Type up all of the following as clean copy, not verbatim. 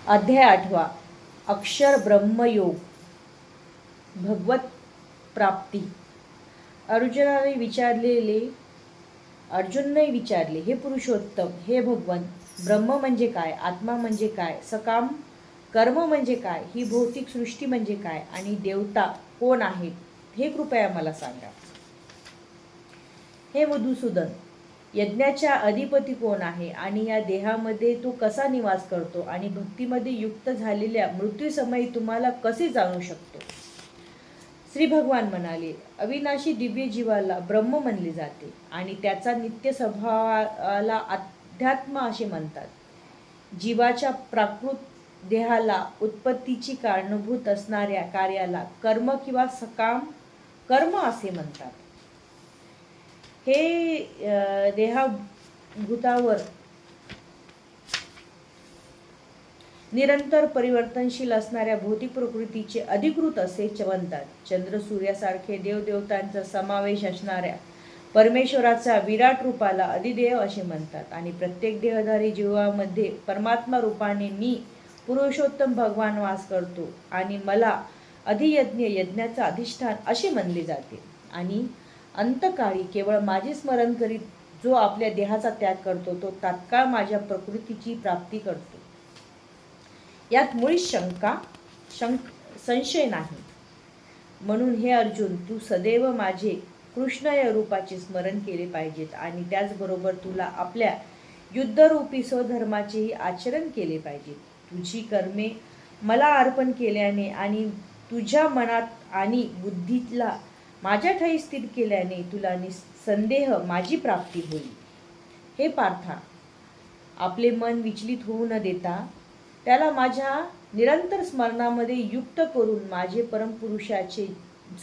अध्याय 8 अक्षर ब्रह्मयोग भगवत प्राप्ती. अर्जुनने विचारले, हे पुरुषोत्तम, हे भगवन, ब्रह्म म्हणजे काय, आत्मा म्हणजे काय, सकाम कर्म म्हणजे काय, ही भौतिक सृष्टी म्हणजे काय आणि देवता कोण आहेत, हे कृपया मला सांगा. हे मधुसूदन, यज्ञाच्या अधिपती कोण आहे आणि या देहामध्ये तो कसा निवास करतो आणि भक्तीमध्ये युक्त झालेल्या मृत्यूसमयी तुम्हाला कसे जाणू शकतो. श्री भगवान म्हणाले, अविनाशी दिव्य जीवाला ब्रह्म म्हणले जाते आणि त्याचा नित्य स्वभावाला अध्यात्म असे म्हणतात. जीवाच्या प्राकृत देहाला उत्पत्तीची कारणभूत असणाऱ्या कार्याला कर्म किंवा सकाम कर्म असे म्हणतात. हे देहभूतावर निरंतर परिवर्तनशील असणाऱ्या भौतिक प्रकृतीचे अधिकृत असे म्हणतात. चंद्र सूर्यासारखे देवदेवतांचा समावेश असणाऱ्या परमेश्वराचा विराट रूपाला अधिदेव असे म्हणतात आणि प्रत्येक देहधारी जीवामध्ये परमात्मा रूपाने मी पुरुषोत्तम भगवान वास करतो आणि मला अधियज्ञ यज्ञाचा अधिष्ठान असे म्हणले जाते. आणि अंतकाळी केवळ माझे स्मरण करीत जो आपल्या देहाचा त्याग करतो तो तात्काळ माझ्या प्रकृतीची प्राप्ती करतो. यात मुळीच संशय नाही. म्हणून हे अर्जुन, तू सदैव माझे कृष्ण रूपाचे स्मरण केले पाहिजेत आणि त्याचबरोबर तुला आपल्या युद्धरूपी स्वधर्माचेही आचरण केले पाहिजे. तुझी कर्मे मला अर्पण केल्याने आणि तुझ्या मनात आणि बुद्धीला माझ्या ठायी स्थिर केल्याने तुला निसंदेह माझी प्राप्ती होईल. हे पार्था, आपले मन विचलित होऊ न देता त्याला माझ्या निरंतर स्मरणामध्ये युक्त करून माझे परमपुरुषाचे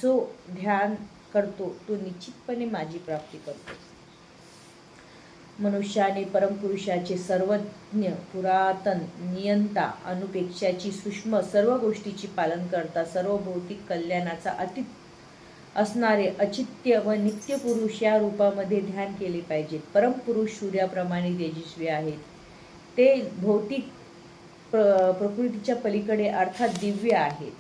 जो ध्यान करतो तो निश्चितपणे माझी प्राप्ती करतो. मनुष्याने परमपुरुषाचे सर्वज्ञ, पुरातन, नियंता, अनुपेक्षाची सूक्ष्म सर्व गोष्टीची पालन करता सर्व भौतिक कल्याणाचा अतीत असणारे अचित्य व नित्य पुरुष या रूपामध्ये ध्यान केले पाहिजे. परमपुरुष सूर्याप्रमाणे तेजस्वी आहेत. ते भौतिक प्रकृतीच्या पलीकडे अर्थात दिव्य आहेत.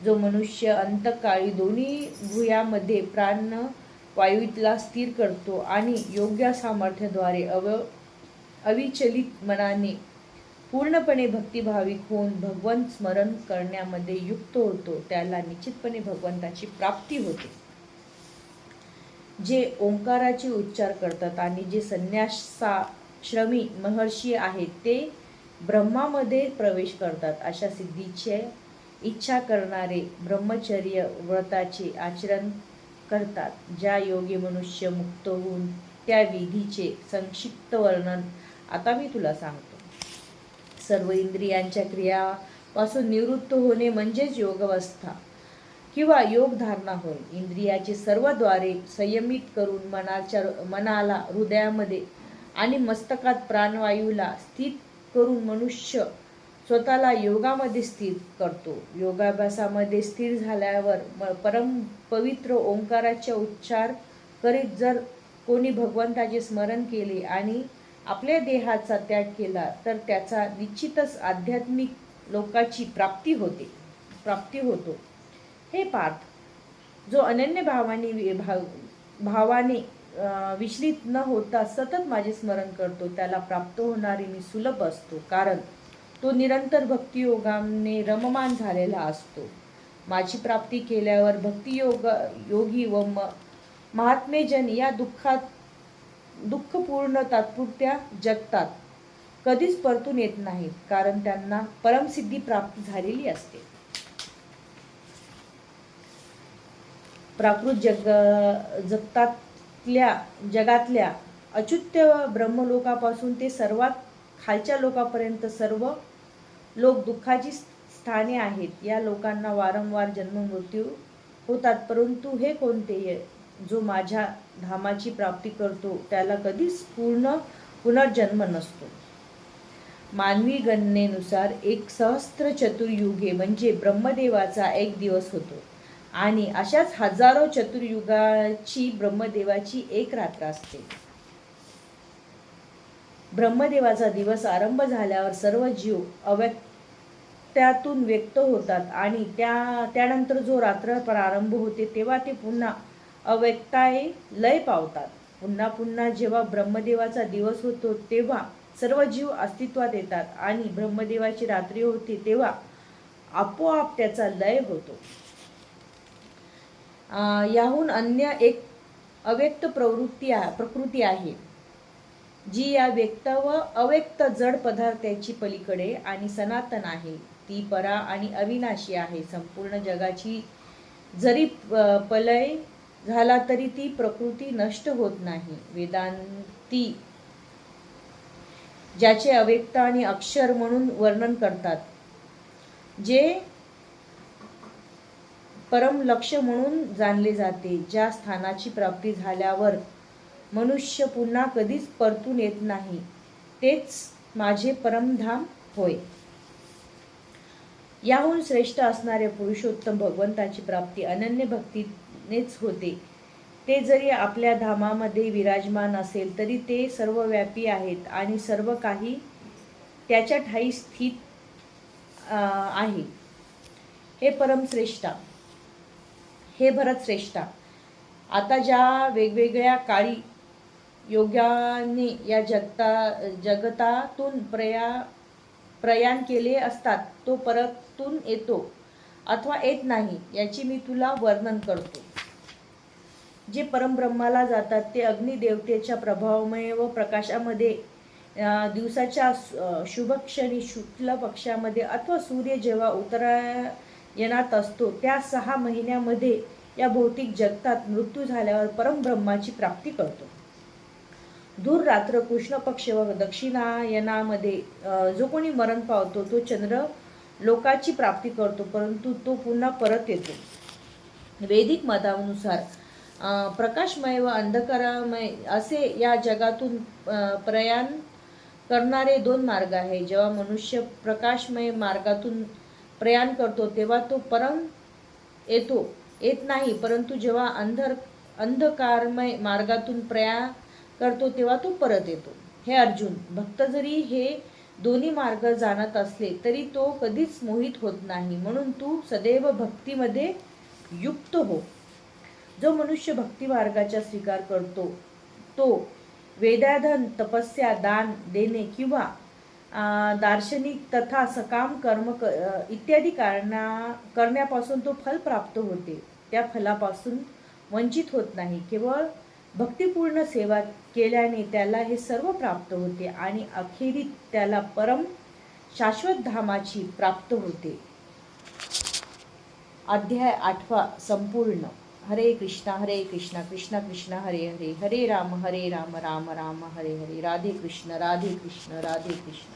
जो मनुष्य अंतकाळी दोन्ही भुयामध्ये प्राणवायूला स्थिर करतो आणि योग्य सामर्थ्याद्वारे अविचलित मनाने पूर्णपणे भक्तिभाविक होऊन भगवंत स्मरण करण्यामध्ये युक्त होतो त्याला निश्चितपणे भगवंताची प्राप्ती होते. जे ओंकाराचे उच्चार करतात आणि जे संन्यासाश्रमी महर्षी आहेत ते ब्रह्मामध्ये प्रवेश करतात, अशा सिद्धीची इच्छा करणारे ब्रह्मचर्य व्रताचे आचरण करतात. ज्या योगी मनुष्य मुक्त होऊन त्या विधीचे संक्षिप्त वर्णन आता मी तुला सांगतो. सर्व इंद्रियांच्या क्रियापासून निवृत्त होणे म्हणजेच योगावस्था किंवा योगधारणा होय. इंद्रियाचे सर्व द्वारे संयमित करून मनाला हृदयामध्ये आणि मस्तकात प्राणवायूला स्थित करून मनुष्य स्वतःला योगामध्ये स्थिर करतो. योगाभ्यासामध्ये स्थिर झाल्यावर परम पवित्र ओंकाराचे उच्चार करीत जर कोणी भगवंताचे स्मरण केले आणि आपल्या देहाचा त्याग केला तर त्याचा निश्चितच आध्यात्मिक लोकाची प्राप्ती होतो. हे पार्थ, जो अनन्य भावाने विचलित न होता सतत माझे स्मरण करतो त्याला प्राप्त होणारी मी सुलभ असतो, कारण तो निरंतर भक्तियोगाने रममान झालेला असतो. माझी प्राप्ती केल्यावर भक्तियोगी व महात्मेजन या दुःखपूर्ण तात्पुरत्या जगतात कधीच परतून येत नाहीत, कारण त्यांना परमसिद्धी प्राप्त झालेली असते. प्राकृत जगातल्या अच्युत्य ब्रह्मलोकापासून ते सर्वात खालच्या लोकापर्यंत सर्व लोक दुःखाची स्थाने आहेत. या लोकांना वारंवार जन्ममृत्यू होतात, परंतु हे कोणते जो माझ्या धामाची प्राप्ती करतो त्याला कधीच पुनर्जन्म नसतो. मानवी गणनेनुसार 1,000 चतुर्युगे म्हणजे ब्रह्मदेवाचा एक दिवस होतो आणि अशाच हजारो चतुर्युगाची ब्रह्मदेवाची एक रात्र असते. ब्रह्मदेवाचा दिवस आरंभ झाल्यावर सर्व जीव त्यातून व्यक्त होतात आणि त्यानंतर जो रात्र प्रारंभ होते तेव्हा ते पुन्हा अव्यक्ताये लय पावतात. पुन्हा पुन्हा जेव्हा ब्रह्मदेवाचा दिवस होतो तेव्हा सर्व जीव अस्तित्वात येतात आणि ब्रह्मदेवाची रात्री होते तेव्हा आपोआप त्याचा लय होतो. याहून अन्य एक अव्यक्त प्रकृती आहे जी या व्यक्त व अव्यक्त जड पदार्थाची पलीकडे आणि सनातन आहे. ती परा आणि अविनाशी आहे. संपूर्ण जगाची जरी प्रलय झाला तरी ती प्रकृती नष्ट होत नाही. वेदांती ज्याचे अव्यक्त आणि अक्षर म्हणून वर्णन करतात, जे परम लक्ष्य म्हणून जाणले जाते, ज्या स्थानाची प्राप्ती झाल्यावर मनुष्य पुन्हा कधीच परतून येत नाही, तेच माझे परमधाम होय. याहून श्रेष्ठ असणाऱ्या पुरुषोत्तम भगवंताची प्राप्ती अनन्य भक्तीनेच होते. ते जरी आपल्या धामामध्ये विराजमान असेल तरी ते सर्वव्यापी आहेत आणि सर्व काही त्याच्या ठायी स्थित आहे. हे परमश्रेष्ठा, हे भरतश्रेष्ठा, आता ज्या वेगवेगळ्या काळी योग्याने या जगतातून प्रयाण केले असतात तो परतून येतो अथवा येत नाही याची मी तुला वर्णन करतो. जे परमब्रह्माला जातात ते अग्निदेवतेच्या प्रभावमय व प्रकाशामध्ये दिवसाच्या शुभक्षणी शुक्ल पक्षामध्ये अथवा सूर्य जेव्हा उत्तरायणात असतो त्या 6 महिन्यामध्ये या भौतिक जगतात मृत्यू झाल्यावर परमब्रह्माची प्राप्ती करतो. दूर रात्र कृष्ण पक्ष व दक्षिणायनामध्ये जो कोणी मरण पावतो तो चंद्र लोकाची प्राप्ती करतो, परंतु तो पुन्हा परत येतो. वैदिक मतानुसार प्रकाशमय व अंधकारमय असे या जगातून प्रयाण करणारे 2 मार्ग आहे. जेव्हा मनुष्य प्रकाशमय मार्गातून प्रयाण करतो तेव्हा तो परम येत नाही, परंतु जेव्हा अंधकारमय मार्गातून प्रयाण करतो तेव्हा तो परत येतो. हे अर्जुन, भक्त जरी हे दोन्ही मार्ग जाणत असले तरी तो कधीच मोहित होत नाही, म्हणून तू सदैव भक्तीमध्ये युक्त हो. जो मनुष्य भक्ती मार्गाचा स्वीकार करतो तो वेदाध्ययन, तपस्या, दान देणे किंवा दार्शनिक तथा सकाम कर्म इत्यादी करण्यापासून तो फल प्राप्त होते. त्या फलापासून वंचित होत नाही. केवळ भक्तिपूर्ण सेवा केल्याने त्याला हे सर्व प्राप्त होते आणि अखेरीत त्याला परम शाश्वत धामाची प्राप्त होते. अध्याय 8 संपूर्ण. हरे कृष्णा कृष्णा कृष्णा हरे हरे, हरे राम राम राम हरे हरे. राधे कृष्ण राधे कृष्ण राधे कृष्ण.